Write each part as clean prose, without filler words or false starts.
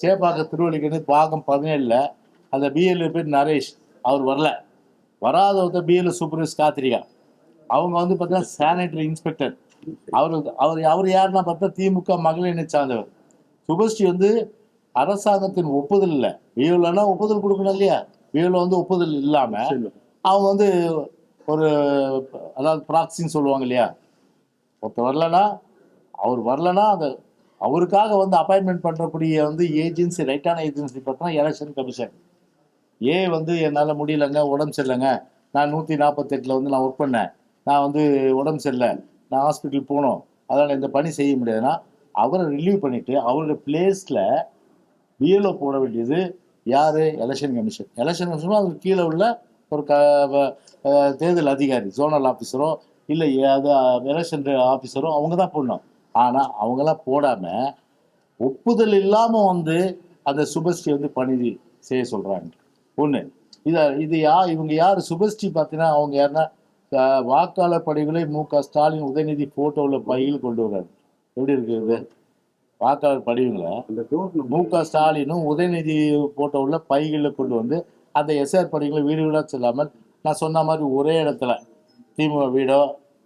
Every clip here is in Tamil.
சேப்பாக்கம் திருவள்ளிக்கேணி பாகம் 17ல் அந்த பிஎல்ஏ பேர் நரேஷ், அவர் வரல. வராத ஒருத்தர் பிஎல்ஏ சூப்பர்வைஸ் காத்திரிக்கா, அவங்க வந்து பார்த்தீங்கன்னா சானிட்டரி இன்ஸ்பெக்டர். அவர் அவர் அவர் யாருன்னா பார்த்தா திமுக மகளிரணி சார்ந்தவர். சுபஸ்ரீ வந்து அரசாங்கத்தின் ஒப்புதல் இல்லை, பிஎல்ஓனா ஒப்புதல் கொடுக்கணும் இல்லையா, பிஎல்ஓ வந்து ஒப்புதல் இல்லாம அவங்க வந்து ஒரு அதாவது ப்ராக்சின்னு சொல்லுவாங்க இல்லையா, ஒருத்தர் வரலன்னா அவர் வரலன்னா அந்த அவருக்காக வந்து அப்பாயின்மெண்ட் பண்ணுறக்கூடிய வந்து ஏஜென்சி, ரைட்டான ஏஜென்சி பார்த்தா எலெக்ஷன் கமிஷன். வந்து என்னால் முடியலைங்க, உடம்பு சரியில்லைங்க, நான் 148 வந்து நான் ஒர்க் பண்ணேன், நான் வந்து உடம்பு சரியில்லை, நான் ஹாஸ்பிட்டல் போகணும், அதனால் இந்த பணி செய்ய முடியாதுன்னா அவரை ரிலீவ் பண்ணிவிட்டு அவருடைய பிளேஸில் பிஎல்ஓ போட வேண்டியது யார்? Election commission. எலெக்ஷன் கமிஷனும் அதுக்கு கீழே உள்ள ஒரு தேர்தல் அதிகாரி, ஜோனல் ஆஃபீஸரோ இல்லை அது எலெக்ஷன் ஆஃபீஸரோ அவங்க தான் போடணும். ஆனால் அவங்களாம் போடாமல் ஒப்புதல் இல்லாமல் வந்து அந்த சுபஸ்ரீ வந்து பணி செய்ய சொல்கிறாங்க. ஒன்று இது இவங்க யார்? சுபஸ்ரீ பார்த்தீங்கன்னா அவங்க யாருன்னா வாக்காளர் படிவுகளை மு.க.ஸ்டாலின் உதயநிதி போட்டோவில் பையில் கொண்டு வர்றாரு. எப்படி இருக்குது வாக்காளர் படிவுங்களை மு.க.ஸ்டாலினும் உதயநிதி போட்டோவில் பைகளில் கொண்டு வந்து அந்த எஸ்ஆர் படிவுகளை வீடு வீடாக செல்லாமல் நான் சொன்ன மாதிரி ஒரே இடத்துல திமுக வீடோ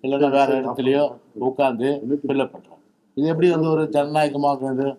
இல்லைன்னா வேற இடத்துலையோ உட்காந்து ஃபில்லப் பண்ணுறோம். இது எப்படி வந்து ஒரு ஜனநாயகமாக இருக்குது?